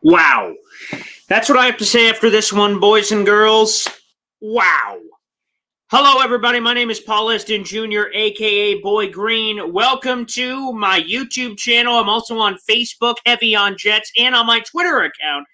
Wow. That's what I have to say after this one, boys and girls. Wow. Hello, everybody. My name is Paul Eston Jr., a.k.a. Boy Green. Welcome to my YouTube channel. I'm also on Facebook, Heavy on Jets, and on my Twitter account,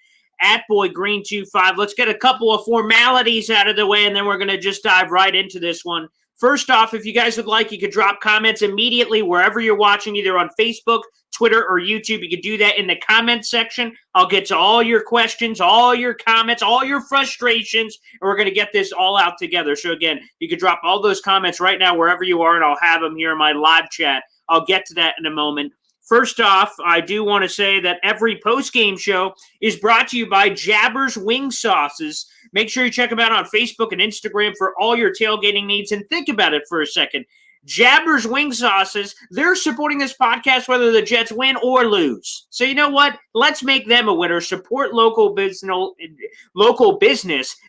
@BoyGreen25. Let's get a couple of formalities out of the way, and then we're going to just dive right into this one. First off, if you guys would like, you could drop comments immediately wherever you're watching, either on Facebook, Twitter, or YouTube. You could do that in the comments section. I'll get to all your questions, all your comments, all your frustrations, and we're going to get this all out together. So again, you could drop all those comments right now wherever you are, and I'll have them here in my live chat. I'll get to that in a moment. First off, I do want to say that every post-game show is brought to you by Jabber's Wing Sauces. Make sure you check them out on Facebook and Instagram for all your tailgating needs. And think about it for a second. Jabber's Wing Sauces, they're supporting this podcast whether the Jets win or lose. So you know what? Let's make them a winner. Support local business.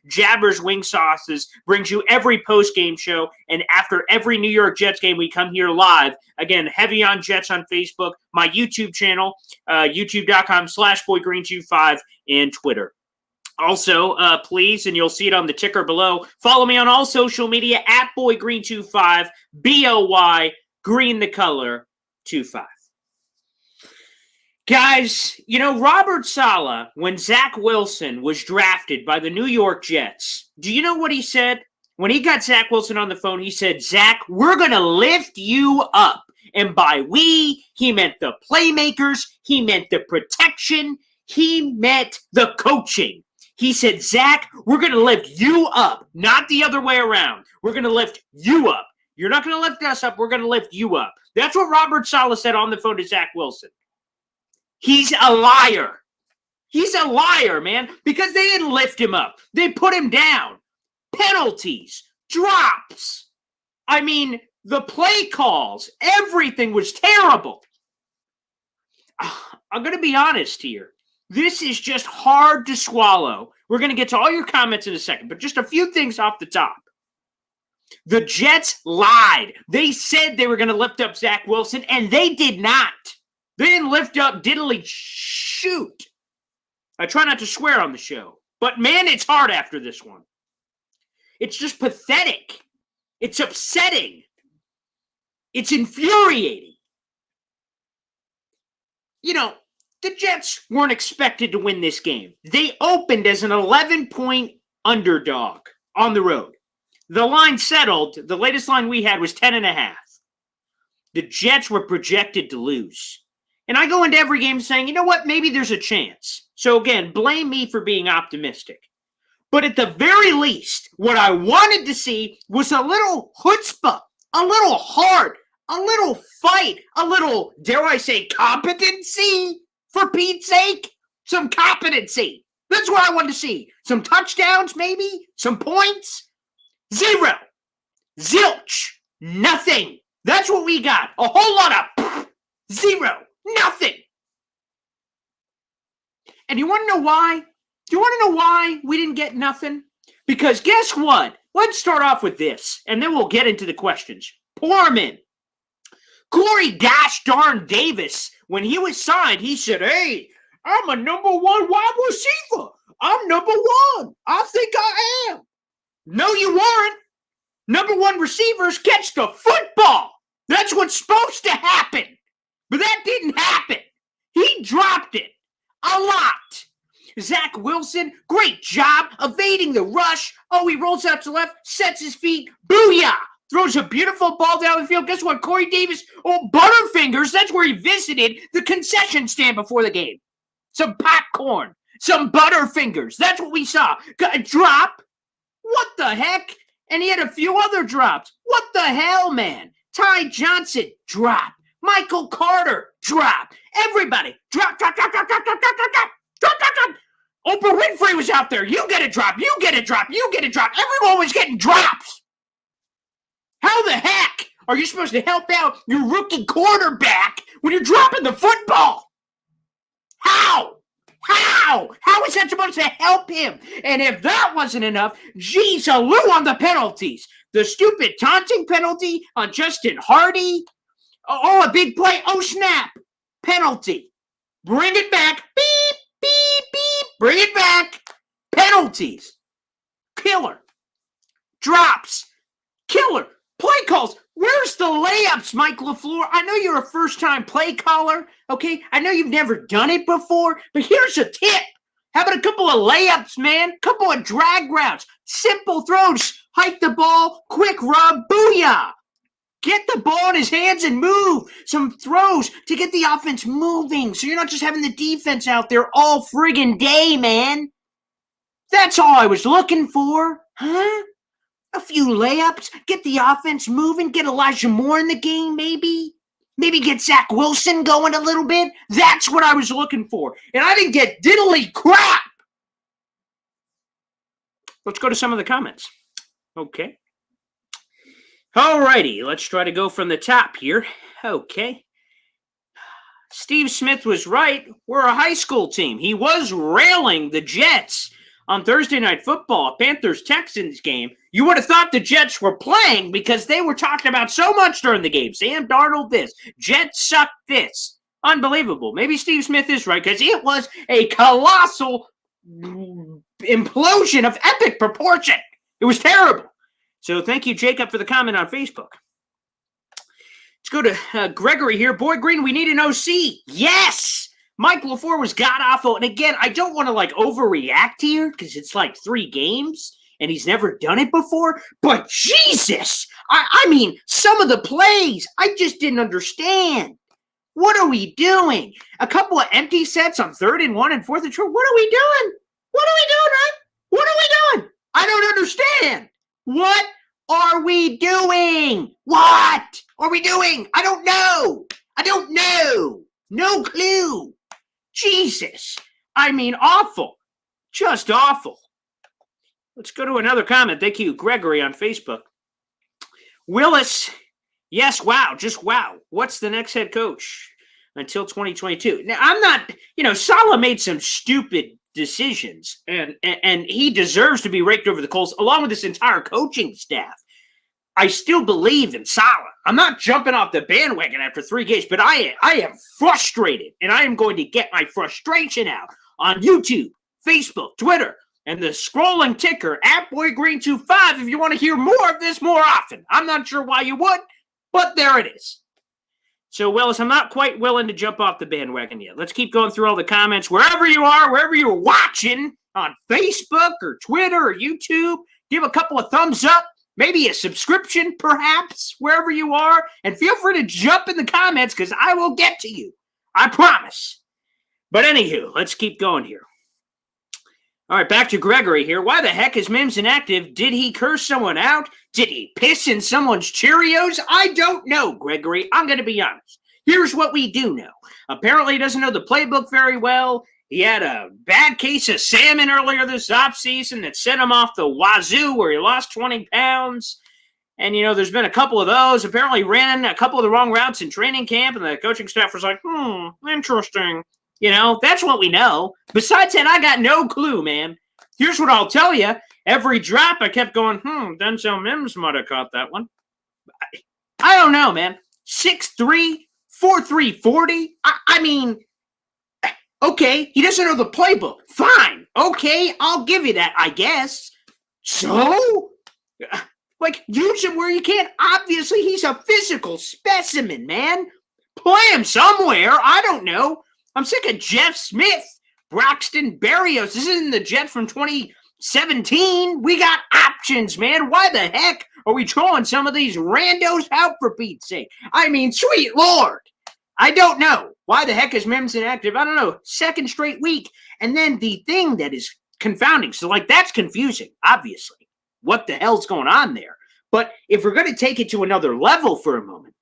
Jabber's Wing Sauces brings you every post-game show. And after every New York Jets game, we come here live. Again, Heavy on Jets on Facebook, my YouTube channel, youtube.com/boygreen25, and Twitter. Also, please, and you'll see it on the ticker below, follow me on all social media @boygreen25, BOY, green the color, 25. Guys, you know, Robert Saleh, when Zach Wilson was drafted by the New York Jets, do you know what he said? When he got Zach Wilson on the phone, he said, "Zach, we're going to lift you up." And by we, he meant the playmakers, he meant the protection, he meant the coaching. He said, "Zach, we're going to lift you up, not the other way around. We're going to lift you up. You're not going to lift us up. We're going to lift you up." That's what Robert Saleh said on the phone to Zach Wilson. He's a liar. He's a liar, man, because they didn't lift him up. They put him down. Penalties, drops. I mean, the play calls, everything was terrible. I'm going to be honest here. This is just hard to swallow. We're going to get to all your comments in a second, but just a few things off the top. The Jets lied. They said they were going to lift up Zach Wilson, and they did not. They didn't lift up diddly shoot. I try not to swear on the show, but man, it's hard after this one. It's just pathetic. It's upsetting. It's infuriating. You know, the Jets weren't expected to win this game. They opened as an 11-point underdog on the road. The line settled. The latest line we had was 10.5. The Jets were projected to lose. And I go into every game saying, you know what, maybe there's a chance. So again, blame me for being optimistic. But at the very least, what I wanted to see was a little chutzpah, a little heart, a little fight, a little, dare I say, competency. For Pete's sake, some competency. That's what I want to see. Some touchdowns, maybe? Some points? Zero. Zilch. Nothing. That's what we got. A whole lot of zero. Nothing. And you want to know why? Do you want to know why we didn't get nothing? Because guess what? Let's start off with this, and then we'll get into the questions. Pour them in. Corey gosh darn Davis, when he was signed, he said, "Hey, I'm a number one wide receiver. I'm number one. I think I am." No, you weren't. Number one receivers catch the football. That's what's supposed to happen. But that didn't happen. He dropped it a lot. Zach Wilson, great job evading the rush. Oh, he rolls out to left, sets his feet. Booyah! Throws a beautiful ball down the field. Guess what? Corey Davis, Butterfingers, that's where he visited the concession stand before the game. Some popcorn, some Butterfingers. That's what we saw. Got a drop. What the heck? And he had a few other drops. What the hell, man? Ty Johnson, drop. Michael Carter, drop. Everybody, drop. Oprah Winfrey was out there. You get a drop. You get a drop. You get a drop. Everyone was getting drops. How the heck are you supposed to help out your rookie quarterback when you're dropping the football? How? How is that supposed to help him? And if that wasn't enough, geez, Lou on the penalties. The stupid taunting penalty on Justin Hardy. Oh, a big play. Oh, snap. Penalty. Bring it back. Beep, beep, beep. Bring it back. Penalties. Killer. Drops. Killer. Play calls. Where's the layups, Mike LaFleur? I know you're a first-time play caller, okay? I know you've never done it before, but here's a tip. How about a couple of layups, man? A couple of drag routes. Simple throws. Hike the ball. Quick rub. Booyah. Get the ball in his hands and move. Some throws to get the offense moving so you're not just having the defense out there all friggin' day, man. That's all I was looking for. Huh? A few layups, get the offense moving, get Elijah Moore in the game, maybe. Maybe get Zach Wilson going a little bit. That's what I was looking for. And I didn't get diddly crap. Let's go to some of the comments. Okay. Alrighty, let's try to go from the top here. Okay. Steve Smith was right. We're a high school team. He was railing the Jets on Thursday Night Football, Panthers-Texans game. You would have thought the Jets were playing because they were talking about so much during the game. Sam Darnold this. Jets suck this. Unbelievable. Maybe Steve Smith is right because it was a colossal implosion of epic proportion. It was terrible. So thank you, Jacob, for the comment on Facebook. Let's go to Gregory here. Boy Green, we need an OC. Yes! Mike LaFleur was god-awful. And again, I don't want to overreact here because it's 3 games and he's never done it before. But Jesus! I mean, some of the plays, I just didn't understand. What are we doing? A couple of empty sets on 3rd and 1 and 4th and short. What are we doing? What are we doing, man? What are we doing? I don't understand. What are we doing? What are we doing? I don't know. I don't know. No clue. Jesus. I mean, awful. Just awful. Let's go to another comment. Thank you, Gregory, on Facebook. Willis, yes, wow, just wow. What's the next head coach until 2022? Now, I'm not, Saleh made some stupid decisions, and he deserves to be raked over the coals along with this entire coaching staff. I still believe in Saleh. I'm not jumping off the bandwagon after 3 games, but I am frustrated, and I am going to get my frustration out on YouTube, Facebook, Twitter, and the scrolling ticker at BoyGreen25 if you want to hear more of this more often. I'm not sure why you would, but there it is. So, Willis, I'm not quite willing to jump off the bandwagon yet. Let's keep going through all the comments. Wherever you are, wherever you're watching, on Facebook or Twitter or YouTube, give a couple of thumbs up, maybe a subscription perhaps, wherever you are. And feel free to jump in the comments because I will get to you. I promise. But anywho, let's keep going here. All right, back to Gregory here. Why the heck is Mims inactive? Did he curse someone out? Did he piss in someone's Cheerios? I don't know, Gregory. I'm going to be honest. Here's what we do know. Apparently, he doesn't know the playbook very well. He had a bad case of salmon earlier this offseason that sent him off the wazoo where he lost 20 pounds. And, there's been a couple of those. Apparently, ran a couple of the wrong routes in training camp, and the coaching staff was like, interesting. That's what we know. Besides that, I got no clue, man. Here's what I'll tell you. Every drop, I kept going, Denzel Mims might have caught that one. I don't know, man. 6'3", 4'3", 40. I mean, okay, he doesn't know the playbook. Fine. Okay, I'll give you that, I guess. So? Use him where you can. Obviously, he's a physical specimen, man. Play him somewhere. I don't know. I'm sick of Jeff Smith, Braxton Berrios. This isn't the Jet from 2017. We got options, man. Why the heck are we throwing some of these randos out for Pete's sake? I mean, sweet Lord. I don't know. Why the heck is Mims inactive? I don't know. 2nd straight week. And then the thing that is confounding. So, that's confusing, obviously. What the hell's going on there? But if we're going to take it to another level for a moment,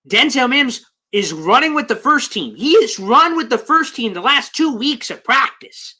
Denzel Mims is running with the first team. He has run with the first team the last 2 weeks of practice.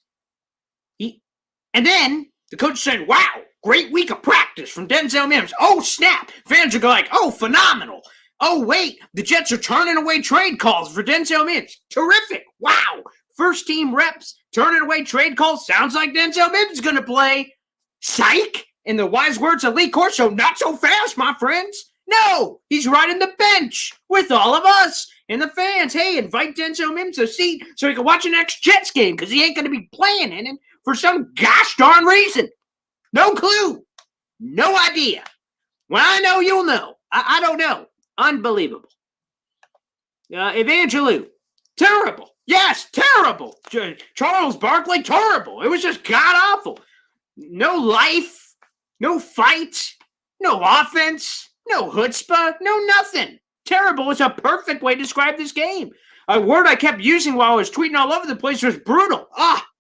And then the coach is saying, wow, great week of practice from Denzel Mims. Oh, snap. Fans are going, oh, phenomenal. Oh, wait, the Jets are turning away trade calls for Denzel Mims. Terrific. Wow. First team reps, turning away trade calls. Sounds like Denzel Mims is going to play. Psych. In the wise words of Lee Corso, not so fast, my friends. No, he's riding the bench with all of us and the fans. Hey, invite Denzel Mims a seat so he can watch the next Jets game because he ain't going to be playing in it for some gosh darn reason. No clue. No idea. When I know, you'll know. I don't know. Unbelievable. Evangelou, terrible. Yes, terrible. Charles Barkley, terrible. It was just god-awful. No life, no fight, no offense, no chutzpah, no nothing. Terrible is a perfect way to describe this game. A word I kept using while I was tweeting all over the place was brutal.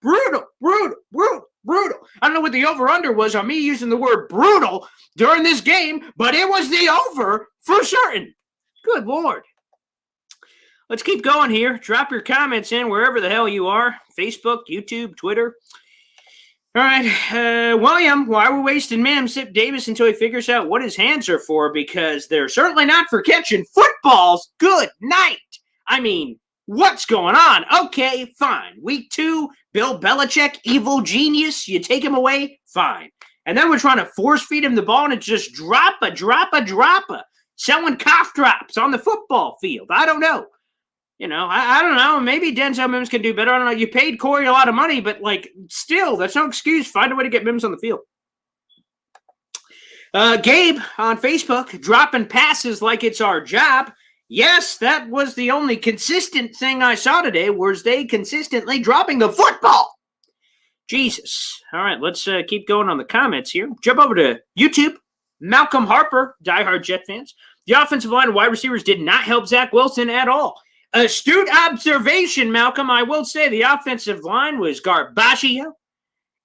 Brutal. I don't know what the over-under was on me using the word brutal during this game, but it was the over for certain. Good Lord. Let's keep going here. Drop your comments in wherever the hell you are. Facebook, YouTube, Twitter. All right, William, why we're wasting Mims, sit Davis until he figures out what his hands are for, because they're certainly not for catching footballs. Good night. I mean, what's going on? Okay, fine. Week 2, Bill Belichick, evil genius. You take him away, fine. And then we're trying to force feed him the ball, and it's just droppa. Selling cough drops on the football field. I don't know. You know, I don't know. Maybe Denzel Mims can do better. I don't know. You paid Corey a lot of money, but, like, still, that's no excuse. Find a way to get Mims on the field. Gabe on Facebook, dropping passes like it's our job. Yes, that was the only consistent thing I saw today, was they consistently dropping the football. Jesus. All right, let's keep going on the comments here. Jump over to YouTube. Malcolm Harper, diehard Jet fans. The offensive line and wide receivers did not help Zach Wilson at all. Astute observation, Malcolm. I will say the offensive line was garbagio,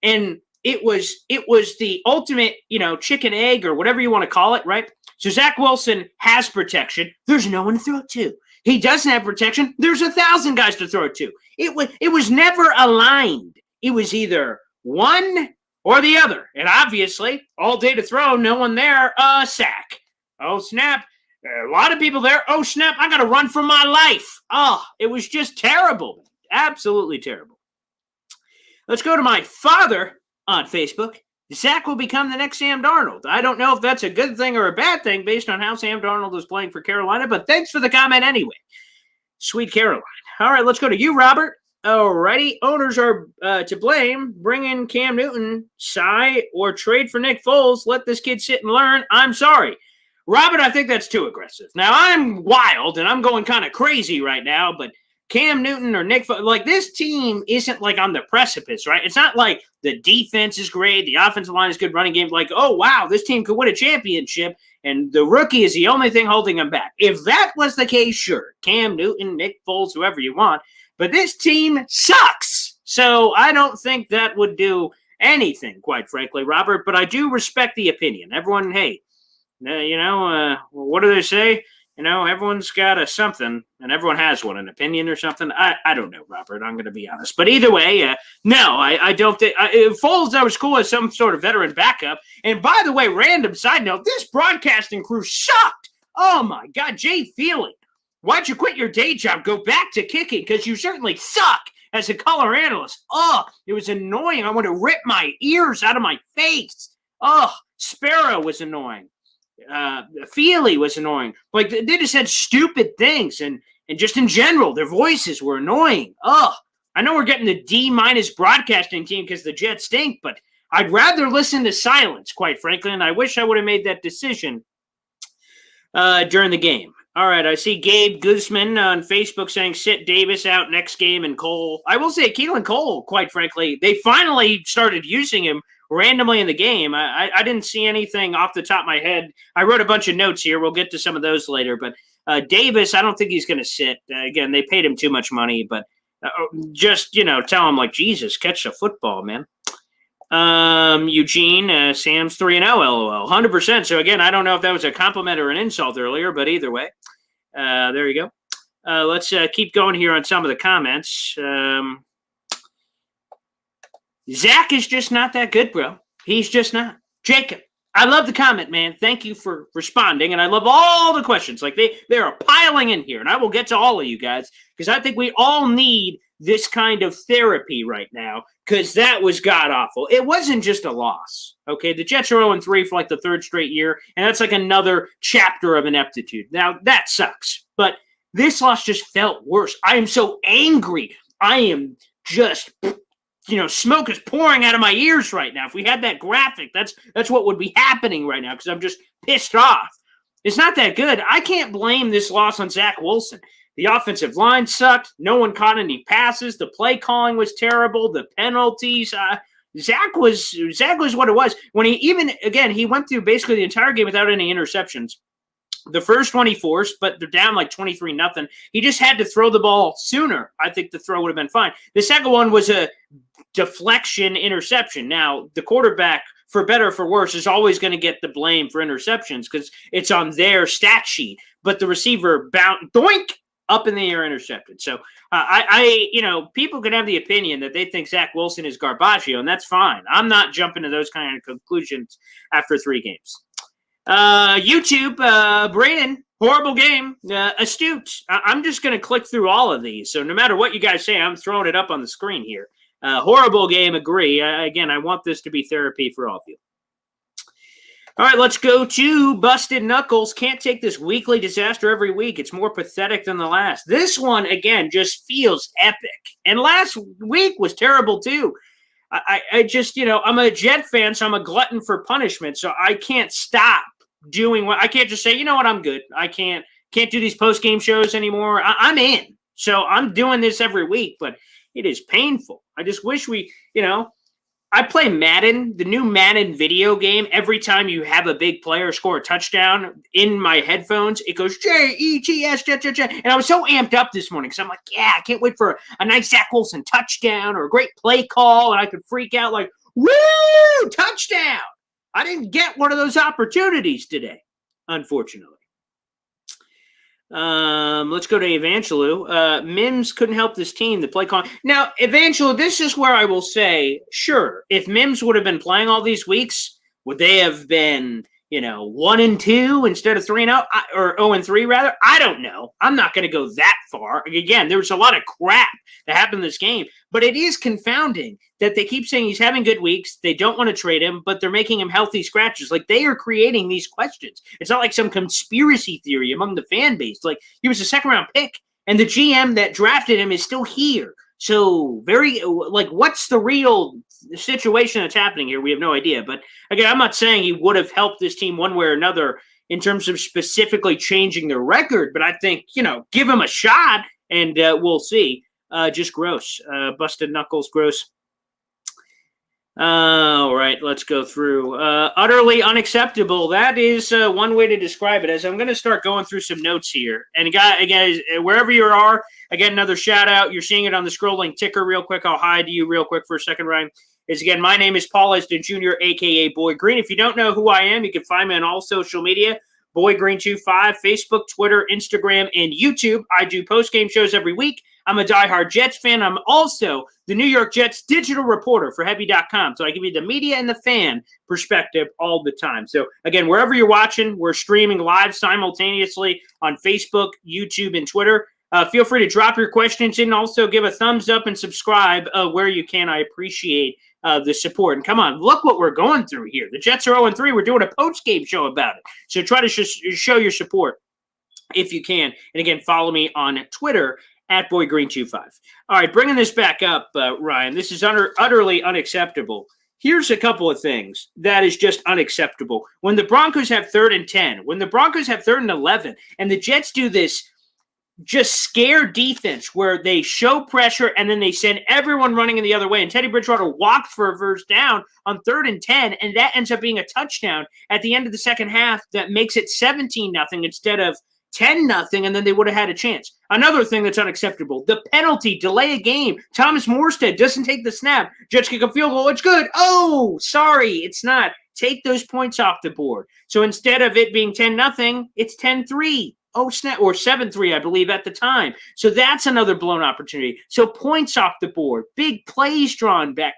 and it was the ultimate, chicken egg or whatever you want to call it, right? So Zach Wilson has protection. There's no one to throw it to. He doesn't have protection. There's 1,000 guys to throw it to. It was never aligned. It was either one or the other. And obviously, all day to throw, no one there, sack. Oh, snap. A lot of people there. Oh, snap, I got to run for my life. Oh, it was just terrible. Absolutely terrible. Let's go to my father on Facebook. Zach will become the next Sam Darnold. I don't know if that's a good thing or a bad thing based on how Sam Darnold is playing for Carolina, but thanks for the comment anyway. Sweet Caroline. All right, let's go to you, Robert. Alrighty, owners are to blame. Bring in Cam Newton, Cy, or trade for Nick Foles. Let this kid sit and learn. I'm sorry. Robert, I think that's too aggressive. Now, I'm wild, and I'm going kind of crazy right now, but Cam Newton or Nick Foles, like, this team isn't, like, on the precipice, right? It's not like the defense is great, the offensive line is good, running game. Like, oh, wow, this team could win a championship, and the rookie is the only thing holding them back. If that was the case, sure, Cam Newton, Nick Foles, whoever you want, but this team sucks. So I don't think that would do anything, quite frankly, Robert, but I do respect the opinion. Everyone, hey, what do they say? Everyone's got a something, and everyone has one, an opinion or something. I don't know, Robert. I'm going to be honest. But either way, no, I don't think Foles, that was cool as some sort of veteran backup. And by the way, random side note, this broadcasting crew sucked. Oh, my God. Jay Feely, why'd you quit your day job? Go back to kicking, because you certainly suck as a color analyst. Oh, it was annoying. I want to rip my ears out of my face. Oh, Sparrow was annoying. Feely was annoying. Like, they just said stupid things, and just in general, their voices were annoying. Oh, I know we're getting the D- broadcasting team because the Jets stink, but I'd rather listen to silence, quite frankly, and I wish I would have made that decision during the game. All right, I see Gabe Guzman on Facebook saying sit Davis out next game and Cole. I will say Keelan Cole, quite frankly, they finally started using him randomly in the game. I didn't see anything off the top of my head. I wrote a bunch of notes here. We'll get to some of those later. But Davis, I don't think he's going to sit. Again, they paid him too much money. But just, tell him, like, Jesus, catch the football, man. Eugene, Sam's 3-0, LOL. 100%. So, again, I don't know if that was a compliment or an insult earlier, but either way, there you go. Let's keep going here on some of the comments. Zach is just not that good, bro. He's just not. Jacob, I love the comment, man. Thank you for responding, and I love all the questions. Like, they are piling in here, and I will get to all of you guys because I think we all need this kind of therapy right now because that was god-awful. It wasn't just a loss, okay? The Jets are 0-3 for like the third straight year, and that's like another chapter of ineptitude. Now, that sucks, but this loss just felt worse. I am so angry. I am just, smoke is pouring out of my ears right now. If we had that graphic, that's what would be happening right now because I'm just pissed off. It's not that good. I can't blame this loss on Zach Wilson. The offensive line sucked. No one caught any passes. The play calling was terrible. The penalties. Zach was what it was. When he went through basically the entire game without any interceptions. The first one he forced, but they're down like 23-0. He just had to throw the ball sooner. I think the throw would have been fine. The second one was a deflection interception. Now, the quarterback, for better or for worse, is always going to get the blame for interceptions because it's on their stat sheet. But the receiver doink, up in the air intercepted. So people can have the opinion that they think Zach Wilson is Garbaggio, and that's fine. I'm not jumping to those kind of conclusions after 3 games. YouTube, Braden, horrible game, astute. I'm just going to click through all of these. So no matter what you guys say, I'm throwing it up on the screen here. Horrible game, agree. Again, I want this to be therapy for all of you. All right, let's go to Busted Knuckles. Can't take this weekly disaster every week. It's more pathetic than the last. This one, again, just feels epic. And last week was terrible, too. I just, I'm a Jet fan, so I'm a glutton for punishment. So I can't stop doing what I can't just say, you know what, I'm good. I can't do these post-game shows anymore. I'm in. So I'm doing this every week, but it is painful. I just wish I play Madden, the new Madden video game. Every time you have a big player score a touchdown in my headphones, it goes Jets, Jet. And I was so amped up this morning because I'm like, yeah, I can't wait for a nice Zach Wilson touchdown or a great play call. And I could freak out like, woo, touchdown. I didn't get one of those opportunities today, unfortunately. Let's go to Evangelo. Mims couldn't help this team. The play call. Now, Evangelo, this is where I will say, sure, if Mims would have been playing all these weeks, would they have been, 1-2 instead of 3-0 or 0-3 rather? I don't know. I'm not going to go that far. Again, there was a lot of crap that happened in this game, but it is confounding that they keep saying he's having good weeks. They don't want to trade him, but they're making him healthy scratches. Like they are creating these questions. It's not like some conspiracy theory among the fan base. Like he was a second-round pick, and the GM that drafted him is still here. So what's the real situation that's happening here? We have no idea. But again, I'm not saying he would have helped this team one way or another in terms of specifically changing their record. But I think, give him a shot and we'll see. Just gross. Busted Knuckles, gross. All right, let's go through. Utterly unacceptable. That is one way to describe it. As I'm going to start going through some notes here. And guys, wherever you are, again, another shout out. You're seeing it on the scrolling ticker real quick. I'll hide you real quick for a second, Ryan. Again, my name is Paul Esden Jr., a.k.a. Boy Green. If you don't know who I am, you can find me on all social media. Boy Green 25, Facebook, Twitter, Instagram, and YouTube. I do post-game shows every week. I'm a diehard Jets fan. I'm also the New York Jets digital reporter for Heavy.com. So I give you the media and the fan perspective all the time. So again, wherever you're watching, we're streaming live simultaneously on Facebook, YouTube, and Twitter. Feel free to drop your questions in. Also give a thumbs up and subscribe where you can. I appreciate the support. And come on, look what we're going through here. The Jets are 0-3. We're doing a post-game show about it. So try to show your support if you can. And again, follow me on Twitter at BoyGreen25. All right, bringing this back up, Ryan, this is utterly unacceptable. Here's a couple of things that is just unacceptable. When the Broncos have 3rd and 10, when the Broncos have 3rd and 11, and the Jets do this just scare defense where they show pressure and then they send everyone running in the other way. And Teddy Bridgewater walked for a first down on 3rd and 10, and that ends up being a touchdown at the end of the second half that makes it 17-0 instead of 10-0, and then they would have had a chance. Another thing that's unacceptable, the penalty, delay a game. Thomas Morstead doesn't take the snap. Jets kick a field goal. It's good. Oh, sorry, it's not. Take those points off the board. So instead of it being 10-0, it's 10-3. Oh, snap, or 7-3, I believe, at the time. So that's another blown opportunity. So points off the board. Big plays drawn back.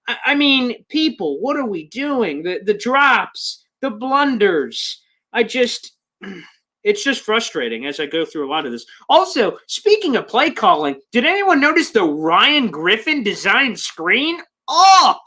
I mean, people, what are we doing? The drops, the blunders. It's just frustrating as I go through a lot of this. Also, speaking of play calling, did anyone notice the Ryan Griffin designed screen? Oh,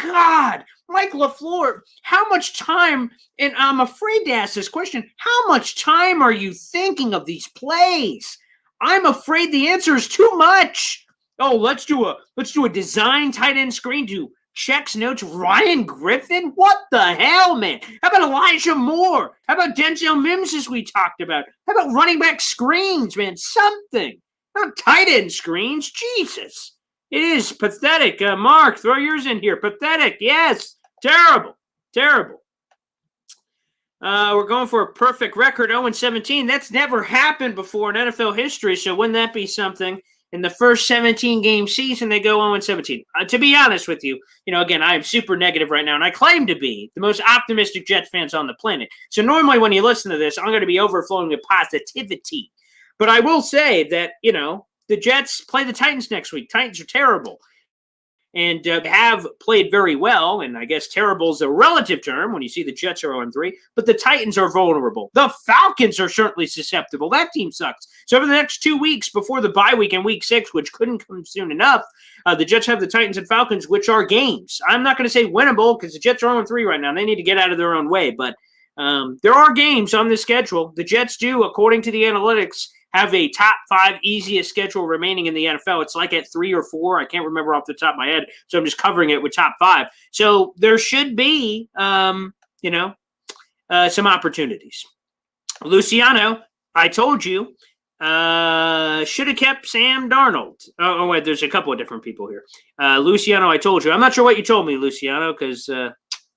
God. Mike LaFleur, how much time, and I'm afraid to ask this question, how much time are you thinking of these plays? I'm afraid the answer is too much. Oh, let's do a design tight end screen to checks notes Ryan Griffin? What the hell, man? How about Elijah Moore? How about Denzel Mims as we talked about? How about running back screens, man? Something. Not tight end screens. Jesus. It is pathetic. Mark, throw yours in here. Pathetic. Yes. Terrible. Terrible. We're going for a perfect record, 0-17. That's never happened before in NFL history, so wouldn't that be something? In the first 17-game season, they go 0-17. To be honest with you, again, I am super negative right now, and I claim to be the most optimistic Jets fans on the planet. So normally when you listen to this, I'm going to be overflowing with positivity. But I will say that, the Jets play the Titans next week. Titans are terrible and have played very well, and I guess terrible is a relative term when you see the Jets are 0-3, but the Titans are vulnerable. The Falcons are certainly susceptible. That team sucks. So over the next 2 weeks before the bye week and week 6, which couldn't come soon enough, the Jets have the Titans and Falcons, which are games. I'm not going to say winnable because the Jets are 0-3 right now. They need to get out of their own way, but there are games on the schedule. The Jets do, according to the analytics, have a top 5 easiest schedule remaining in the NFL. It's like at 3 or 4. I can't remember off the top of my head, so I'm just covering it with top 5. So there should be, some opportunities. Luciano, I told you, should have kept Sam Darnold. Oh, wait, there's a couple of different people here. Luciano, I told you. I'm not sure what you told me, Luciano, because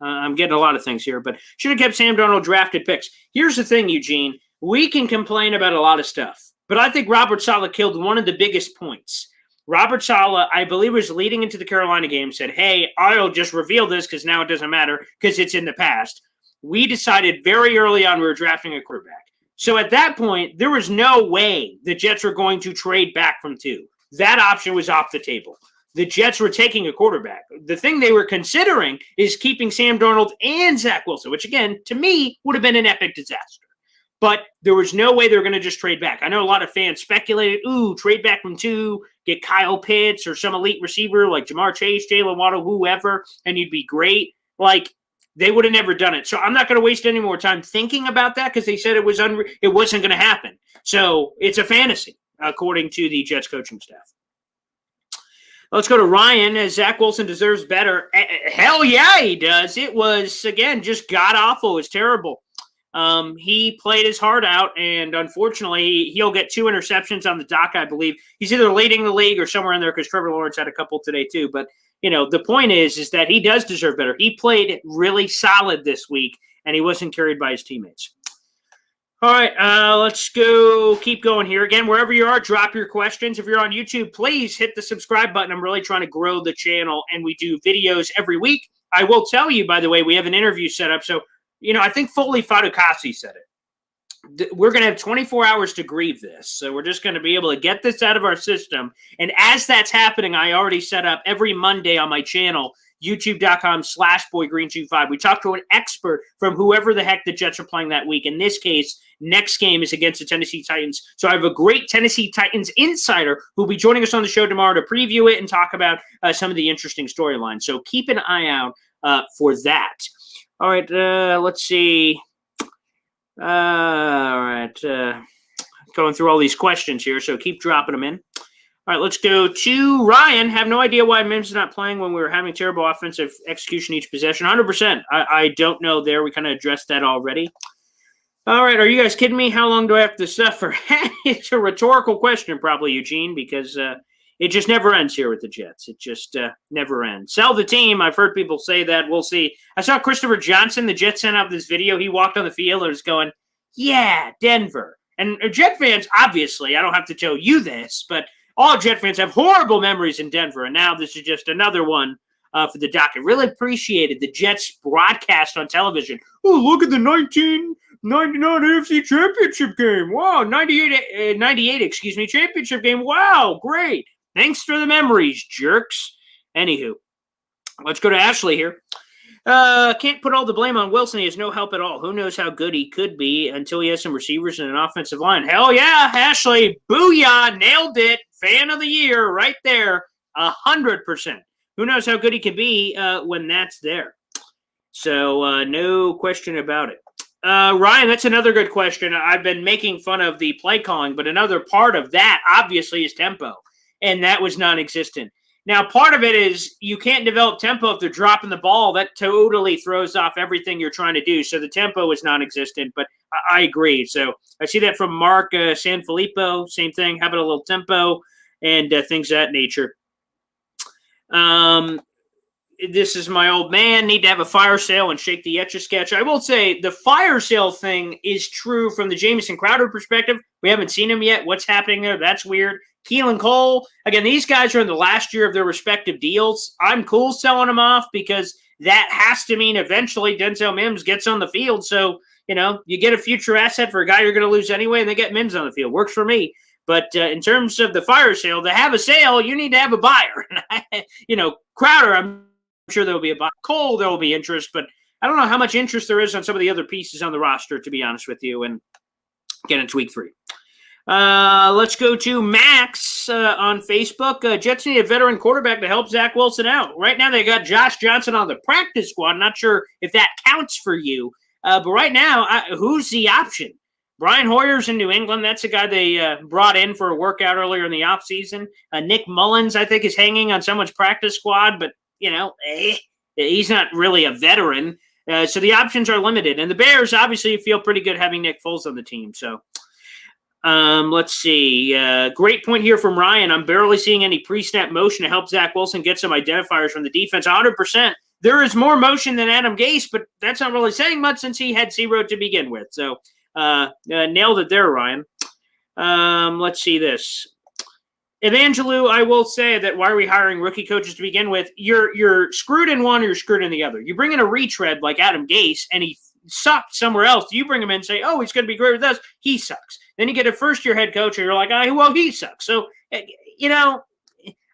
I'm getting a lot of things here, but should have kept Sam Darnold drafted picks. Here's the thing, Eugene. We can complain about a lot of stuff, but I think Robert Saleh killed one of the biggest points. Robert Saleh, I believe, was leading into the Carolina game, said, hey, I'll just reveal this because now it doesn't matter because it's in the past. We decided very early on we were drafting a quarterback. So at that point, there was no way the Jets were going to trade back from 2. That option was off the table. The Jets were taking a quarterback. The thing they were considering is keeping Sam Darnold and Zach Wilson, which, again, to me, would have been an epic disaster. But there was no way they were going to just trade back. I know a lot of fans speculated, trade back from 2, get Kyle Pitts or some elite receiver like Jamar Chase, Jalen Waddle, whoever, and you'd be great. Like, they would have never done it. So I'm not going to waste any more time thinking about that because they said it wasn't going to happen. So it's a fantasy, according to the Jets coaching staff. Let's go to Ryan. Zach Wilson deserves better. Hell yeah, he does. It was, again, just god-awful. It was terrible. He played his heart out, and unfortunately, he'll get 2 interceptions on the dock, I believe. He's either leading the league or somewhere in there because Trevor Lawrence had a couple today too. But, the point is that he does deserve better. He played really solid this week, and he wasn't carried by his teammates. All right, let's keep going here. Again, wherever you are, drop your questions. If you're on YouTube, please hit the subscribe button. I'm really trying to grow the channel, and we do videos every week. I will tell you, by the way, we have an interview set up, so I think Foley Fadukasi said it. We're going to have 24 hours to grieve this. So we're just going to be able to get this out of our system. And as that's happening, I already set up every Monday on my channel, youtube.com/boygreen25. We talk to an expert from whoever the heck the Jets are playing that week. In this case, next game is against the Tennessee Titans. So I have a great Tennessee Titans insider who will be joining us on the show tomorrow to preview it and talk about some of the interesting storylines. So keep an eye out for that. All right, let's see. All right, going through all these questions here, so keep dropping them in. All right, let's go to Ryan. Have no idea why Mims is not playing when we were having terrible offensive execution each possession. 100%. I don't know there. We kind of addressed that already. All right, are you guys kidding me? How long do I have to suffer? It's a rhetorical question, probably, Eugene, because it just never ends here with the Jets. It just never ends. Sell the team. I've heard people say that. We'll see. I saw Christopher Johnson. The Jets sent out this video. He walked on the field and was going, yeah, Denver. And Jet fans, obviously, I don't have to tell you this, but all Jet fans have horrible memories in Denver. And now this is just another one for the docket. Really appreciated the Jets broadcast on television. Oh, look at the 1999 AFC Championship game. Wow, 98, championship game. Wow, great. Thanks for the memories, jerks. Anywho, let's go to Ashley here. Can't put all the blame on Wilson. He has no help at all. Who knows how good he could be until he has some receivers and an offensive line. Hell yeah, Ashley. Booyah. Nailed it. Fan of the year right there. 100%. Who knows how good he can be when that's there. So no question about it. Ryan, that's another good question. I've been making fun of the play calling, but another part of that obviously is tempo, and that was non-existent. Now, part of it is you can't develop tempo if they're dropping the ball. That totally throws off everything you're trying to do. So the tempo is non-existent, but I agree. So I see that from Mark Sanfilippo, same thing, having a little tempo and things of that nature. This is my old man. Need to have a fire sale and shake the Etch-a-Sketch. I will say the fire sale thing is true from the Jamison Crowder perspective. We haven't seen him yet. What's happening there? That's weird. Keelan Cole, again, these guys are in the last year of their respective deals. I'm cool selling them off because that has to mean eventually Denzel Mims gets on the field. So, you get a future asset for a guy you're going to lose anyway, and they get Mims on the field. Works for me. But in terms of the fire sale, to have a sale, you need to have a buyer. Crowder, I'm sure there will be a buyer. Cole, there will be interest, but I don't know how much interest there is on some of the other pieces on the roster, to be honest with you. And again, it's week 3. Let's go to Max on Facebook. Jets need a veteran quarterback to help Zach Wilson out. Right now, they got Josh Johnson on the practice squad. Not sure if that counts for you. But right now, who's the option? Brian Hoyer's in New England. That's a guy they brought in for a workout earlier in the offseason. Nick Mullins, I think, is hanging on someone's practice squad, but, he's not really a veteran. So the options are limited. And the Bears obviously feel pretty good having Nick Foles on the team. So let's see. Great point here from Ryan. I'm barely seeing any pre-snap motion to help Zach Wilson get some identifiers from the defense. 100%. There is more motion than Adam Gase, but that's not really saying much since he had 0 to begin with. So nailed it there, Ryan. Let's see this. Evangelou, I will say that why are we hiring rookie coaches to begin with? You're screwed in one or you're screwed in the other. You bring in a retread like Adam Gase and he sucked somewhere else. You bring him in and say, oh, he's going to be great with us. He sucks. Then you get a first-year head coach and you're like, well, he sucks. So,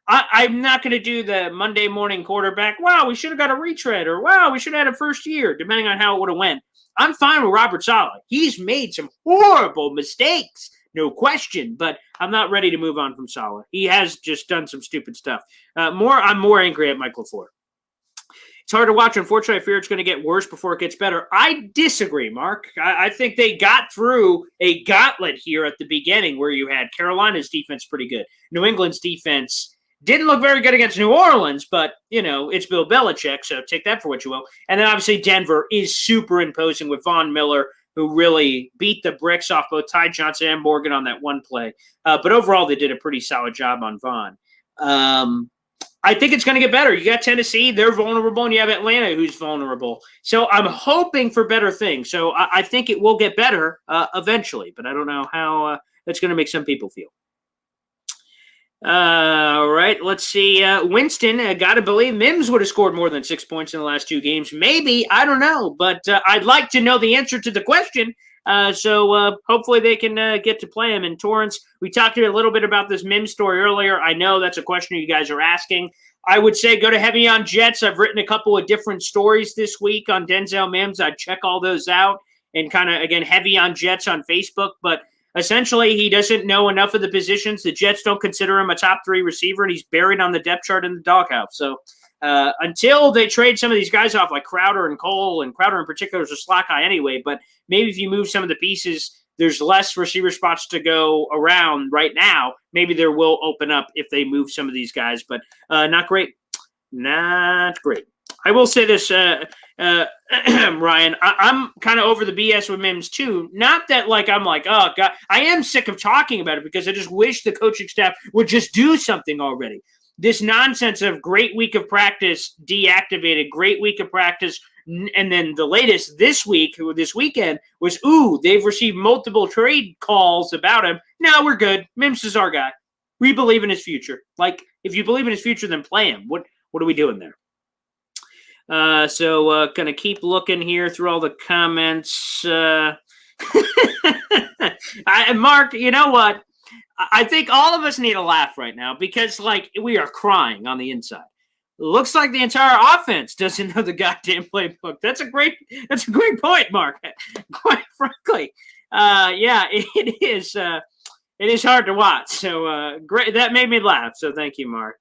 I'm not going to do the Monday morning quarterback, wow, we should have got a retread, or wow, we should have had a first year, depending on how it would have went. I'm fine with Robert Saleh. He's made some horrible mistakes, no question, but I'm not ready to move on from Saleh. He has just done some stupid stuff. I'm more angry at Mike LaFleur. It's hard to watch. Unfortunately, I fear it's going to get worse before it gets better. I disagree, Mark. I think they got through a gauntlet here at the beginning where you had Carolina's defense pretty good. New England's defense didn't look very good against New Orleans, but, it's Bill Belichick, so take that for what you will. And then, obviously, Denver is super imposing with Von Miller, who really beat the bricks off both Ty Johnson and Morgan on that one play. But overall, they did a pretty solid job on Von. I think it's going to get better. You got Tennessee, they're vulnerable, and you have Atlanta, who's vulnerable. So I'm hoping for better things. So I think it will get better eventually, but I don't know how that's going to make some people feel. All right, let's see. Winston, got to believe Mims would have scored more than 6 points in the last 2 games. Maybe, I don't know, but I'd like to know the answer to the question. So hopefully they can get to play him. And Torrance, we talked a little bit about this Mims story earlier. I know that's a question you guys are asking. I would say go to Heavy on Jets. I've written a couple of different stories this week on Denzel Mims. I'd check all those out and kind of, again, Heavy on Jets on Facebook. But essentially, he doesn't know enough of the positions. The Jets don't consider him a top 3 receiver, and he's buried on the depth chart in the doghouse. So until they trade some of these guys off, like Crowder and Cole, and Crowder in particular is a slot guy anyway, but maybe if you move some of the pieces, there's less receiver spots to go around right now. Maybe there will open up if they move some of these guys, but not great. Not great. I will say this, Ryan, I'm kind of over the BS with Mims too. Not that I'm like, oh, God, I am sick of talking about it because I just wish the coaching staff would just do something already. This nonsense of great week of practice deactivated, great week of practice, and then the latest this weekend was, they've received multiple trade calls about him. No, we're good. Mims is our guy. We believe in his future. If you believe in his future, then play him. What are we doing there? So gonna keep looking here through all the comments. Mark, you know what? I think all of us need a laugh right now because we are crying on the inside. Looks like the entire offense doesn't know the goddamn playbook. That's a great point, Mark. Quite frankly, yeah, it is. It is hard to watch. So great, that made me laugh. So thank you, Mark.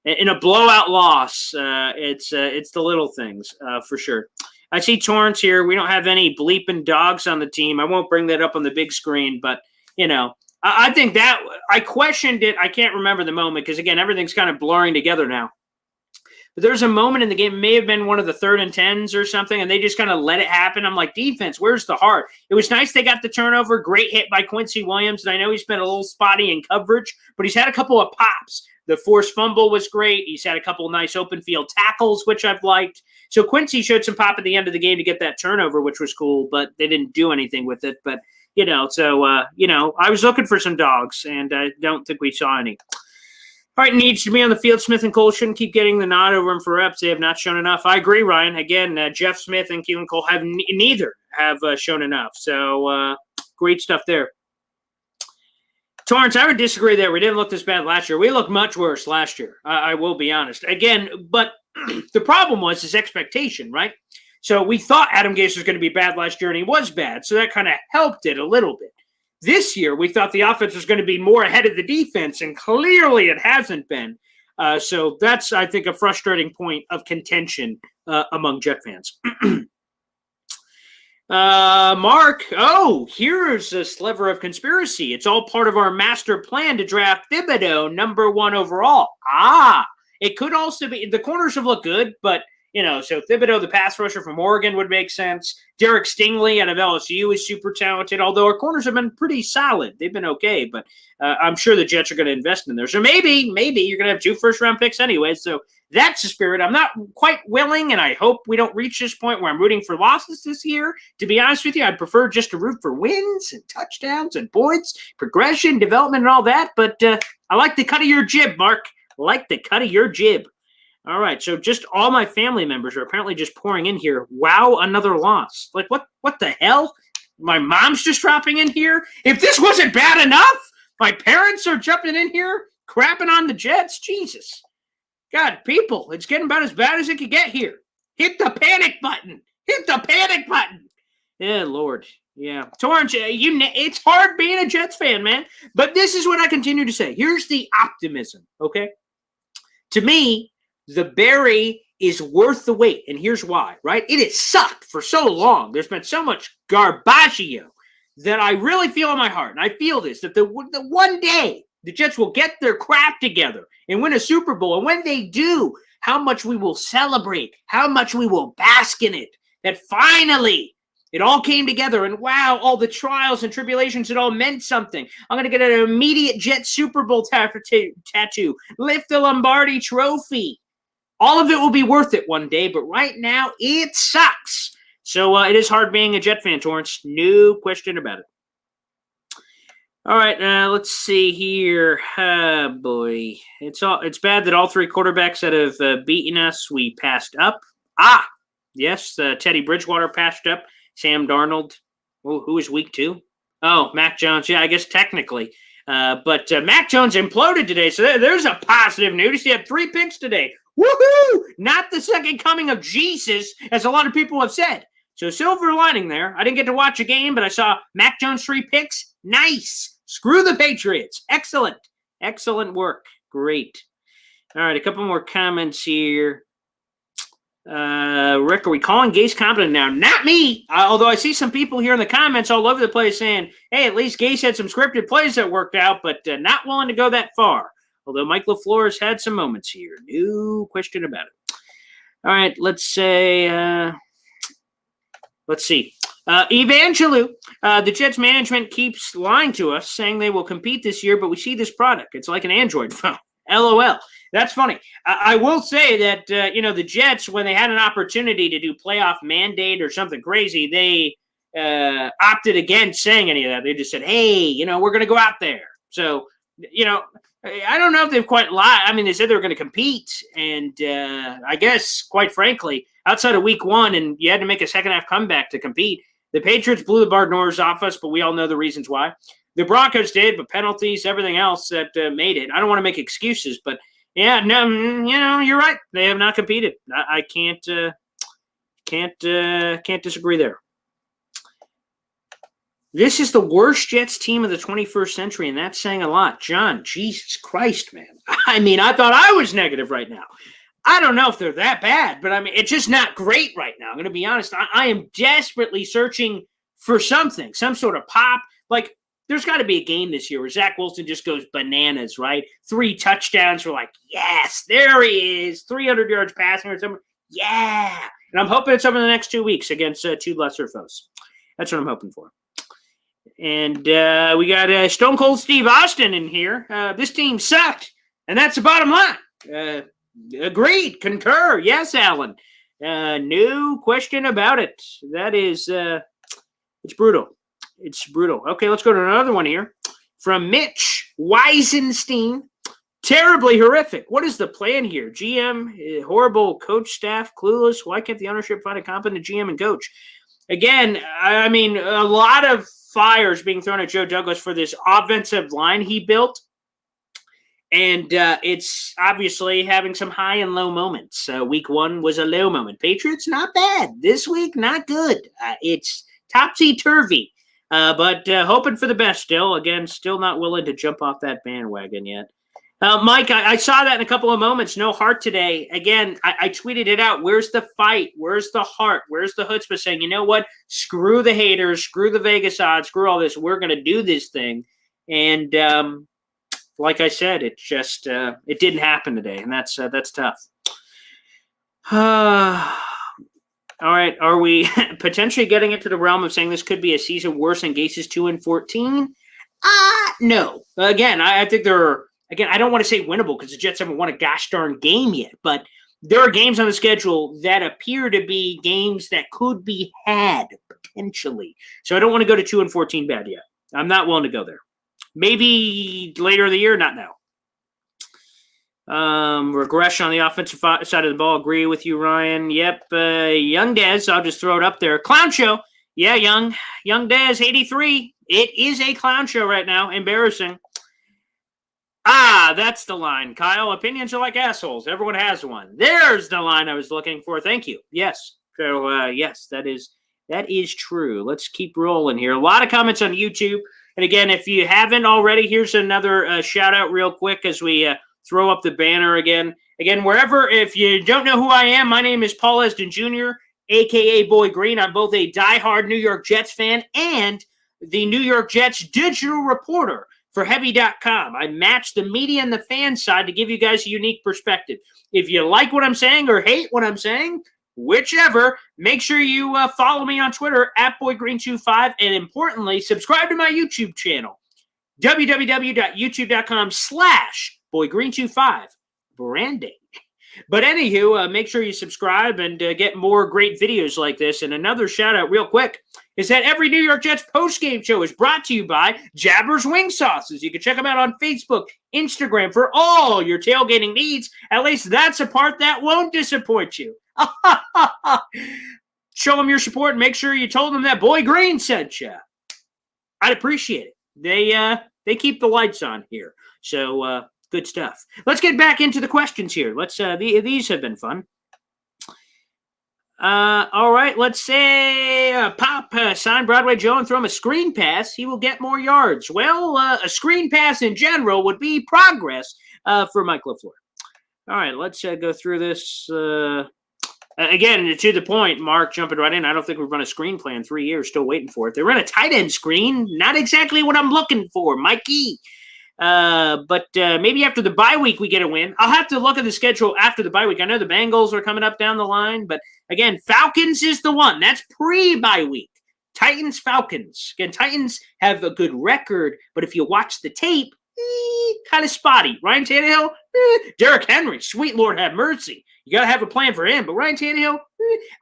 In a blowout loss, it's the little things for sure. I see Torrance here. We don't have any bleeping dogs on the team. I won't bring that up on the big screen, but I think that I questioned it. I can't remember the moment because again, everything's kind of blurring together now. But there's a moment in the game, it may have been one of the 3rd and 10s or something, and they just kind of let it happen. I'm like, defense, where's the heart? It was nice they got the turnover. Great hit by Quincy Williams, and I know he's been a little spotty in coverage, but he's had a couple of pops. The forced fumble was great. He's had a couple of nice open field tackles, which I've liked. So Quincy showed some pop at the end of the game to get that turnover, which was cool, but they didn't do anything with it. But, I was looking for some dogs, and I don't think we saw any. All right, needs to be on the field. Smith and Cole shouldn't keep getting the nod over him for reps. They have not shown enough. I agree, Ryan. Again, Jeff Smith and Keelan Cole have neither have shown enough. So great stuff there. Torrance, I would disagree there. We didn't look this bad last year. We looked much worse last year. I will be honest. Again, but the problem was his expectation, right? So we thought Adam Gase was going to be bad last year, and he was bad. So that kind of helped it a little bit. This year, we thought the offense was going to be more ahead of the defense, and clearly it hasn't been. So that's, I think, a frustrating point of contention among Jet fans. Mark, here's a sliver of conspiracy. It's all part of our master plan to draft Thibodeau number 1 overall. It could also be – the corners have looked good, but – so Thibodeau, the pass rusher from Oregon, would make sense. Derek Stingley out of LSU is super talented, although our corners have been pretty solid. They've been okay, but I'm sure the Jets are going to invest in there. So maybe you're going to have 2 first-round picks anyway. So that's the spirit. I'm not quite willing, and I hope we don't reach this point where I'm rooting for losses this year. To be honest with you, I'd prefer just to root for wins and touchdowns and points, progression, development, and all that. But I like the cut of your jib, Mark. I like the cut of your jib. All right, so just all my family members are apparently just pouring in here. Wow, another loss. Like, what the hell? My mom's just dropping in here? If this wasn't bad enough, my parents are jumping in here, crapping on the Jets? Jesus. God, people, it's getting about as bad as it could get here. Hit the panic button. Hit the panic button. Yeah, Lord. Yeah. Torrance, it's hard being a Jets fan, man. But this is what I continue to say. Here's the optimism, okay? To me, the berry is worth the wait, and here's why, right? It has sucked for so long. There's been so much garbaggio that I really feel in my heart, and I feel this, that the one day the Jets will get their crap together and win a Super Bowl, and when they do, how much we will celebrate, how much we will bask in it, that finally it all came together, and wow, all the trials and tribulations, it all meant something. I'm going to get an immediate Jet Super Bowl tattoo, lift the Lombardi trophy. All of it will be worth it one day, but right now, it sucks. So it is hard being a Jet fan, Torrance. No question about it. All right, let's see here. Boy. It's bad that all 3 quarterbacks that have beaten us, we passed up. Yes, Teddy Bridgewater passed up. Sam Darnold. Who is week 2? Oh, Mac Jones. Yeah, I guess technically. But Mac Jones imploded today, so there's a positive news. He had 3 picks today. Woohoo! Not the second coming of Jesus, as a lot of people have said. So silver lining there. I didn't get to watch a game, but I saw Mac Jones 3 picks. Nice. Screw the Patriots. Excellent. Excellent work. Great. All right, a couple more comments here. Rick, are we calling Gase competent now? Not me. Although I see some people here in the comments all over the place saying, hey, at least Gase had some scripted plays that worked out, but not willing to go that far. Although Mike LaFleur has had some moments here. No question about it. All right, let's see. Evangelou, the Jets management keeps lying to us, saying they will compete this year, but we see this product. It's like an Android phone. LOL. That's funny. I will say that, the Jets, when they had an opportunity to do playoff mandate or something crazy, they opted against saying any of that. They just said, hey, we're going to go out there. So, I don't know if they've quite lied. I mean, they said they were going to compete, and I guess, quite frankly, outside of week 1, and you had to make a second-half comeback to compete, the Patriots blew the Bardnors off us, but we all know the reasons why. The Broncos did, but penalties, everything else that made it. I don't want to make excuses, but Yeah, no, you're right. They have not competed. I can't disagree there. This is the worst Jets team of the 21st century, and that's saying a lot. John, Jesus Christ, man. I mean, I thought I was negative right now. I don't know if they're that bad, but I mean, it's just not great right now. I'm going to be honest. I am desperately searching for something, some sort of pop. Like, there's got to be a game this year where Zach Wilson just goes bananas, right? 3 touchdowns. We're like, yes, there he is. 300 yards passing or something. Yeah. And I'm hoping it's over the next 2 weeks against 2 lesser foes. That's what I'm hoping for. And we got Stone Cold Steve Austin in here. This team sucked, and that's the bottom line. Agreed. Concur. Yes, Alan. No question about it. That is, it's brutal. It's brutal. Okay, let's go to another one here. From Mitch Weisenstein. Terribly horrific. What is the plan here? GM, horrible coach staff, clueless. Why can't the ownership find a competent GM and coach? Again, I mean, a lot of fires being thrown at Joe Douglas for this offensive line he built. And it's obviously having some high and low moments. Week 1 was a low moment. Patriots, not bad. This week, not good. It's topsy-turvy. But hoping for the best still. Again, still not willing to jump off that bandwagon yet. Mike, I saw that in a couple of moments. No heart today. Again, I tweeted it out. Where's the fight? Where's the heart? Where's the chutzpah saying, you know what? Screw the haters. Screw the Vegas odds. Screw all this. We're going to do this thing. And like I said, it just it didn't happen today, and that's tough. All right, are we potentially getting into the realm of saying this could be a season worse than Gase's 2-14? No. Again, I think there are. Again, I don't want to say winnable because the Jets haven't won a gosh darn game yet, but there are games on the schedule that appear to be games that could be had potentially. So I don't want to go to 2-14 bad yet. I'm not willing to go there. Maybe later in the year, not now. Regression on the offensive side of the ball. Agree with you, Ryan. Yep. Young Dez, I'll just throw it up there. Clown show. Yeah, young Dez, 83. It is a clown show right now. Embarrassing. That's the line, Kyle. Opinions are like assholes. Everyone has one. There's the line I was looking for. Thank you. Yes. So, yes, that is true. Let's keep rolling here. A lot of comments on YouTube. And again, if you haven't already, here's another shout out real quick as we throw up the banner again. Again, wherever, if you don't know who I am, my name is Paul Esden Jr., a.k.a. Boy Green. I'm both a diehard New York Jets fan and the New York Jets digital reporter for Heavy.com. I match the media and the fan side to give you guys a unique perspective. If you like what I'm saying or hate what I'm saying, whichever, make sure you follow me on Twitter at BoyGreen25, and importantly, subscribe to my YouTube channel, www.youtube.com/BoyGreen25, branding. But anywho, make sure you subscribe and get more great videos like this. And another shout out real quick is that every New York Jets postgame show is brought to you by Jabber's Wing Sauces. You can check them out on Facebook, Instagram for all your tailgating needs. At least that's a part that won't disappoint you. Show them your support and make sure you told them that Boy Green sent you. I'd appreciate it. They keep the lights on here. So, good stuff. Let's get back into the questions here. These have been fun. All right, let's say Pop sign Broadway Joe and throw him a screen pass. He will get more yards. Well, a screen pass in general would be progress for Mike LaFleur. All right, let's go through this. Again, to the point, Mark jumping right in. I don't think we've run a screen play in 3 years. Still waiting for it. They run a tight end screen. Not exactly what I'm looking for, Mikey. But maybe after the bye week we get a win. I'll have to look at the schedule after the bye week. I know the Bengals are coming up down the line, but again, Falcons is the one. That's pre-bye week. Titans, Falcons. Again, Titans have a good record, but if you watch the tape, kind of spotty. Ryan Tannehill, Derrick Henry, sweet Lord have mercy. You got to have a plan for him. But Ryan Tannehill,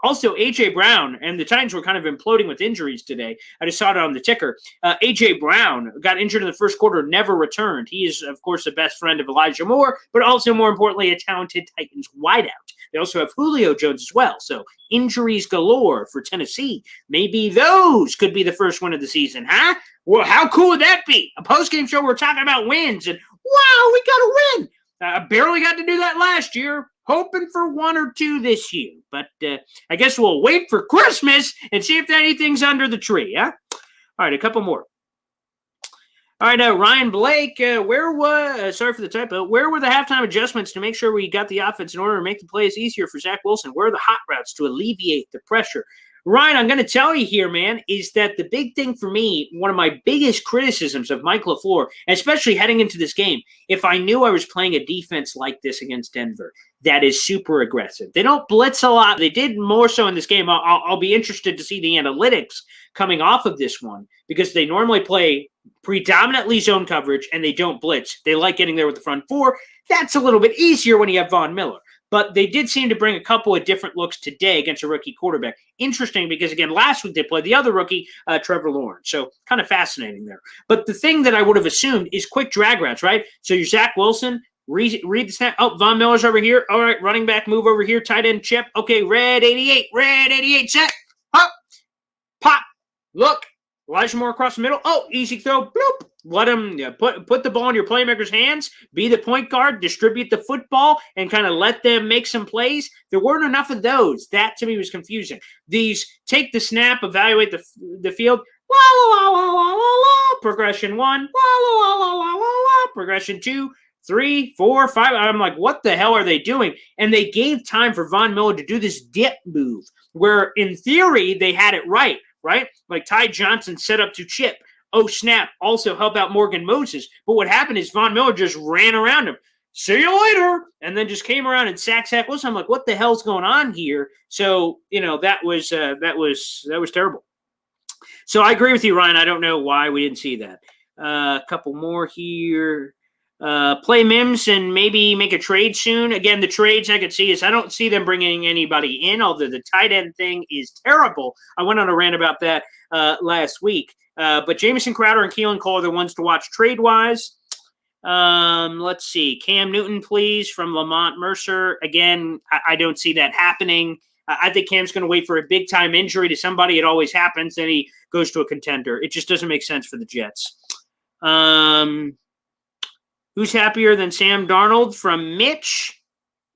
also A.J. Brown, and the Titans were kind of imploding with injuries today. I just saw it on the ticker. A.J. Brown got injured in the first quarter, never returned. He is, of course, the best friend of Elijah Moore, but also, more importantly, a talented Titans wideout. They also have Julio Jones as well. So injuries galore for Tennessee. Maybe those could be the first win of the season, huh? Well, how cool would that be? A postgame show we're talking about wins, and wow, we got a win. I barely got to do that last year. Hoping for 1 or 2 this year. But I guess we'll wait for Christmas and see if anything's under the tree, huh? All right, a couple more. All right, Ryan Blake, sorry for the typo, where were the halftime adjustments to make sure we got the offense in order to make the plays easier for Zach Wilson? Where are the hot routes to alleviate the pressure? Ryan, I'm going to tell you here, man, is that the big thing for me, one of my biggest criticisms of Mike LaFleur, especially heading into this game, if I knew I was playing a defense like this against Denver, that is super aggressive. They don't blitz a lot. They did more so in this game. I'll be interested to see the analytics coming off of this one because they normally play predominantly zone coverage and they don't blitz. They like getting there with the front four. That's a little bit easier when you have Von Miller. But they did seem to bring a couple of different looks today against a rookie quarterback. Interesting because, again, last week they played the other rookie, Trevor Lawrence. So kind of fascinating there. But the thing that I would have assumed is quick drag routes, right? So you're Zach Wilson, read the snap. Oh, Von Miller's over here. All right, running back, move over here. Tight end chip. Okay, red 88, set. Hop, pop, look. Elijah Moore across the middle. Oh, easy throw. Bloop. Let him put the ball in your playmaker's hands. Be the point guard. Distribute the football and kind of let them make some plays. There weren't enough of those. That to me was confusing. These take the snap, evaluate the field. La la la la la la la. Progression 1. La la la la la la la. Progression 2, 3, 4, 5. I'm like, what the hell are they doing? And they gave time for Von Miller to do this dip move, where in theory they had it right? Like Ty Johnson set up to chip. Oh, snap. Also help out Morgan Moses. But what happened is Von Miller just ran around him. See you later. And then just came around and sacked Zach Wilson. I'm like, what the hell's going on here? So, that was terrible. So I agree with you, Ryan. I don't know why we didn't see that. A couple more here. Play Mims and maybe make a trade soon. Again, the trades I could see is I don't see them bringing anybody in, although the tight end thing is terrible. I went on a rant about that last week. But Jamison Crowder and Keelan Cole are the ones to watch trade-wise. Let's see. Cam Newton, please, from Lamont Mercer. Again, I don't see that happening. I think Cam's going to wait for a big-time injury to somebody. It always happens. Then he goes to a contender. It just doesn't make sense for the Jets. Who's happier than Sam Darnold from Mitch?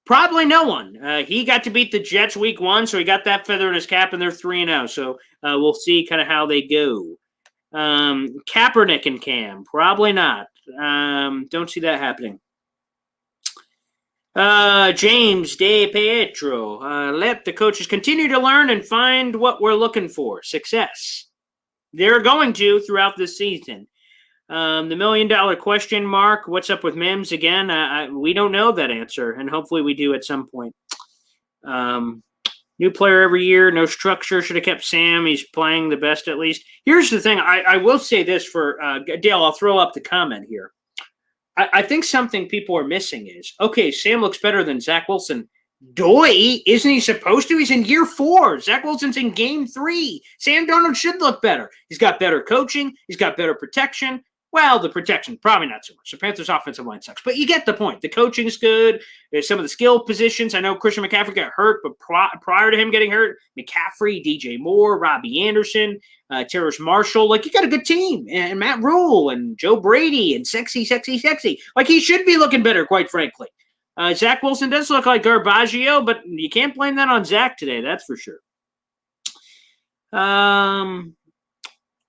Probably no one. He got to beat the Jets week 1, so he got that feather in his cap, and they're 3-0. So we'll see kind of how they go. Kaepernick and Cam, probably not. Don't see that happening. James De Pietro, let the coaches continue to learn and find what we're looking for. Success. They're going to throughout this season. The $1 million question mark, what's up with Mims? Again, we don't know that answer, and hopefully we do at some point. New player every year, no structure. Should have kept Sam. He's playing the best at least. Here's the thing. I will say this for Dale. I'll throw up the comment here. I think something people are missing is, okay, Sam looks better than Zach Wilson. Doy, isn't he supposed to? He's in year 4. Zach Wilson's in game 3. Sam Darnold should look better. He's got better coaching. He's got better protection. Well, the protection, probably not so much. The Panthers' offensive line sucks. But you get the point. The coaching's good. There's some of the skill positions. I know Christian McCaffrey got hurt, but prior to him getting hurt, McCaffrey, DJ Moore, Robbie Anderson, Terrace Marshall. Like, you got a good team. And Matt Rule and Joe Brady and sexy. Like, he should be looking better, quite frankly. Zach Wilson does look like Garbaggio, but you can't blame that on Zach today. That's for sure.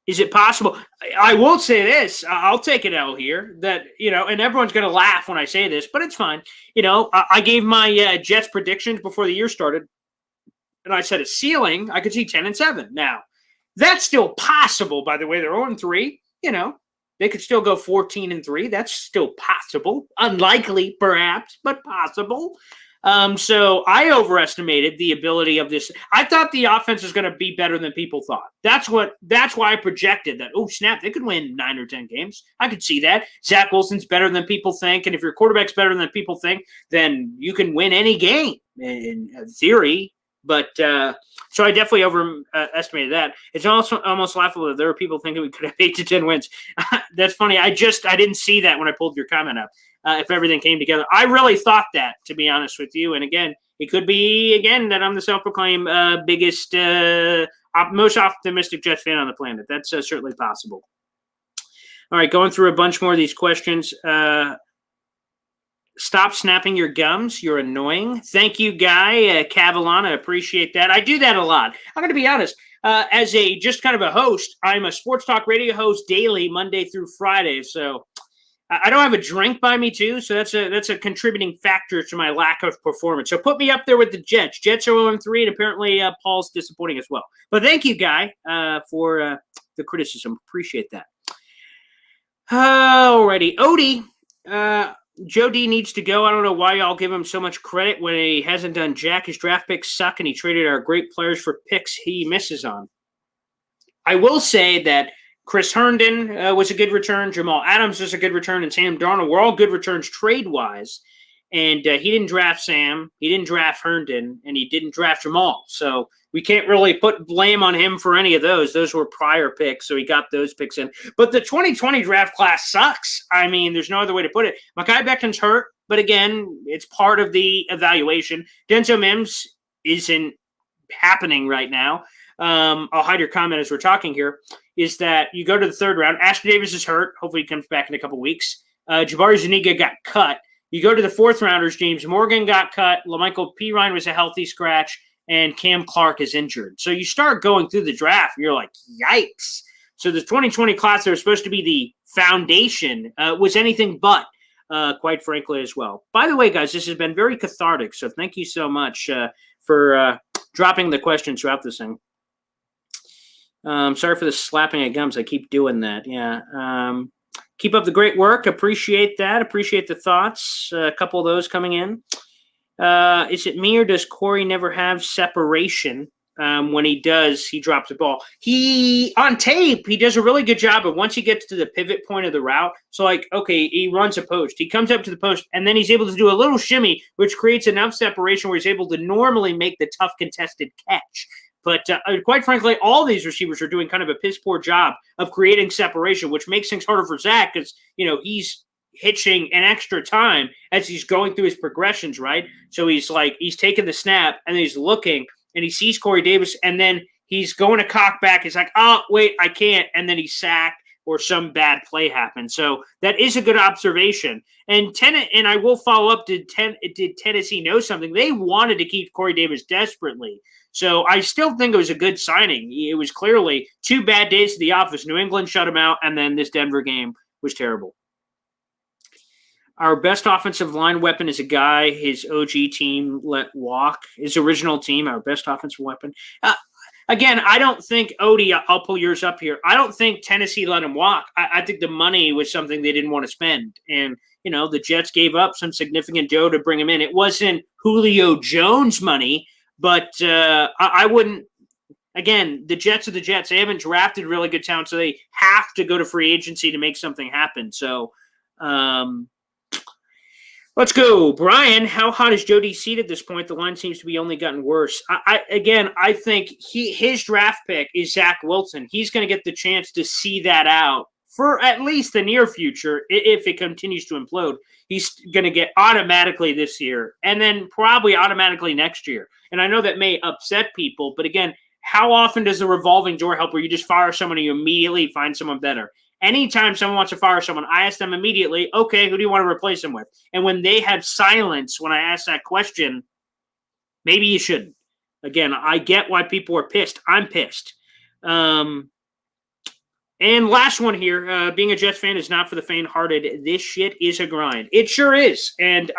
Is it possible? I will say this. I'll take an L here that, and everyone's going to laugh when I say this, but it's fine. I gave my Jets predictions before the year started, and I said a ceiling, I could see 10-7. Now, that's still possible, by the way. They're 0-3. They could still go 14-3. That's still possible. Unlikely, perhaps, but possible. So I overestimated the ability of this. I thought the offense was going to be better than people thought. That's why I projected that. Oh, snap, they could win 9 or 10 games. I could see that. Zach Wilson's better than people think. And if your quarterback's better than people think, then you can win any game in theory. But so I definitely overestimated that. It's also almost laughable that there are people thinking we could have 8 to 10 wins. That's funny. I didn't see that when I pulled your comment up. If everything came together, I really thought that, to be honest with you. And again, it could be that I'm the self-proclaimed biggest, most optimistic Jets fan on the planet. That's certainly possible. All right, going through a bunch more of these questions. Stop snapping your gums. You're annoying. Thank you, Guy. Cavalon, I appreciate that. I do that a lot. I'm going to be honest. As a just kind of a host, I'm a sports talk radio host daily, Monday through Friday. So I don't have a drink by me too, so that's a contributing factor to my lack of performance. So put me up there with the Jets. Jets are 0-3, and apparently Paul's disappointing as well. But thank you, Guy, for the criticism. Appreciate that. Alrighty, Odie. Joe D needs to go. I don't know why y'all give him so much credit when he hasn't done jack. His draft picks suck, and he traded our great players for picks he misses on. I will say that Chris Herndon was a good return. Jamal Adams was a good return, and Sam Darnold were all good returns trade-wise. And he didn't draft Sam, he didn't draft Herndon, and he didn't draft Jamal. So we can't really put blame on him for any of those. Those were prior picks, so he got those picks in. But the 2020 draft class sucks. I mean, there's no other way to put it. Mekhi Becton's hurt, but again, it's part of the evaluation. Denzel Mims isn't happening right now. I'll hide your comment as we're talking here, is that you go to the third round. Ashton Davis is hurt. Hopefully he comes back in a couple weeks. Jabari Zuniga got cut. You go to the fourth rounders. James Morgan got cut. LaMichael Pirine was a healthy scratch, and Cam Clark is injured. So you start going through the draft, and you're like, yikes. So the 2020 class that was supposed to be the foundation was anything but, quite frankly, as well. By the way, guys, this has been very cathartic, so thank you so much for dropping the questions throughout this thing. Sorry for the slapping of gums. I keep doing that. Yeah. Keep up the great work. Appreciate that. Appreciate the thoughts. A couple of those coming in. Is it me or does Corey never have separation? When he does, he drops the ball. On tape, he does a really good job of once he gets to the pivot point of the route. So, like, okay, he runs a post. He comes up to the post, and then he's able to do a little shimmy, which creates enough separation where he's able to normally make the tough contested catch. But quite frankly, all these receivers are doing kind of a piss-poor job of creating separation, which makes things harder for Zach because, he's hitching an extra time as he's going through his progressions, right? So he's taking the snap, and he's looking, and he sees Corey Davis, and then he's going to cock back. He's like, oh, wait, I can't. And then he's sacked or some bad play happens. So that is a good observation. And I will follow up, did Tennessee know something? They wanted to keep Corey Davis desperately. So I still think it was a good signing. It was clearly 2 bad days to the office. New England shut him out, and then this Denver game was terrible. Our best offensive line weapon is a guy his OG team let walk. His original team, our best offensive weapon. Again, I don't think, Odie, I'll pull yours up here. I don't think Tennessee let him walk. I think the money was something they didn't want to spend. And, the Jets gave up some significant dough to bring him in. It wasn't Julio Jones money, but I wouldn't. Again, the Jets are the Jets. They haven't drafted really good talent, so they have to go to free agency to make something happen. So, let's go. Brian, how hot is Jody Seed at this point? The line seems to be only gotten worse. I think his draft pick is Zach Wilson. He's going to get the chance to see that out for at least the near future. If it continues to implode, he's going to get automatically this year and then probably automatically next year. And I know that may upset people, but again, how often does a revolving door help where you just fire someone and you immediately find someone better? Anytime someone wants to fire someone, I ask them immediately, okay, who do you want to replace them with? And when they have silence when I ask that question, maybe you shouldn't. Again, I get why people are pissed. I'm pissed. And last one here, being a Jets fan is not for the faint-hearted. This shit is a grind. It sure is. And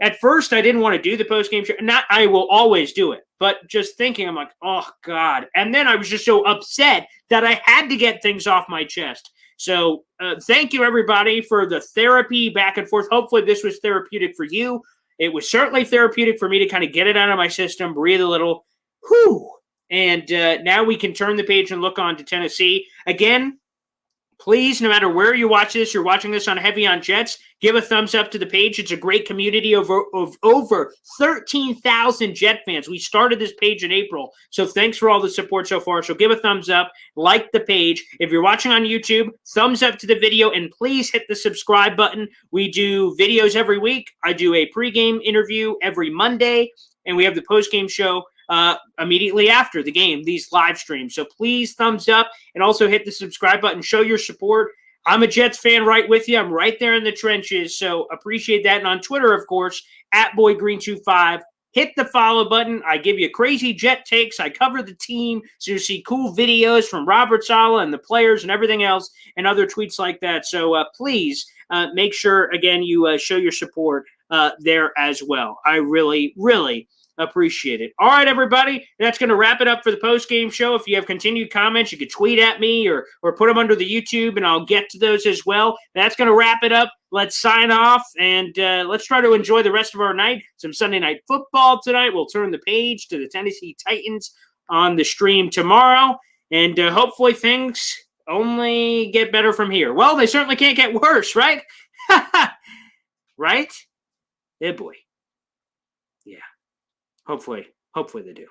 at first, I didn't want to do the post-game show. I will always do it. But just thinking, I'm like, oh, God. And then I was just so upset that I had to get things off my chest. So thank you, everybody, for the therapy back and forth. Hopefully this was therapeutic for you. It was certainly therapeutic for me to kind of get it out of my system, breathe a little. Whew. And now we can turn the page and look on to Tennessee. Again, please, no matter where you watch this, you're watching this on Heavy on Jets, give a thumbs up to the page. It's a great community of over 13,000 Jet fans. We started this page in April, so thanks for all the support so far. So give a thumbs up, like the page. If you're watching on YouTube, thumbs up to the video, and please hit the subscribe button. We do videos every week. I do a pregame interview every Monday, and we have the postgame show immediately after the game, these live streams. So please thumbs up and also hit the subscribe button. Show your support. I'm a Jets fan right with you. I'm right there in the trenches, so appreciate that. And on Twitter, of course, at BoyGreen25. Hit the follow button. I give you crazy Jet takes. I cover the team, so you see cool videos from Robert Saleh and the players and everything else, and other tweets like that. So please make sure, again, you show your support there as well. I really, really appreciate it. All right, everybody. That's going to wrap it up for the post-game show. If you have continued comments, you can tweet at me or put them under the YouTube, and I'll get to those as well. That's going to wrap it up. Let's sign off, and let's try to enjoy the rest of our night. Some Sunday Night Football tonight. We'll turn the page to the Tennessee Titans on the stream tomorrow, and hopefully things only get better from here. Well, they certainly can't get worse, right? Right? Yeah, boy. Yeah. Hopefully they do.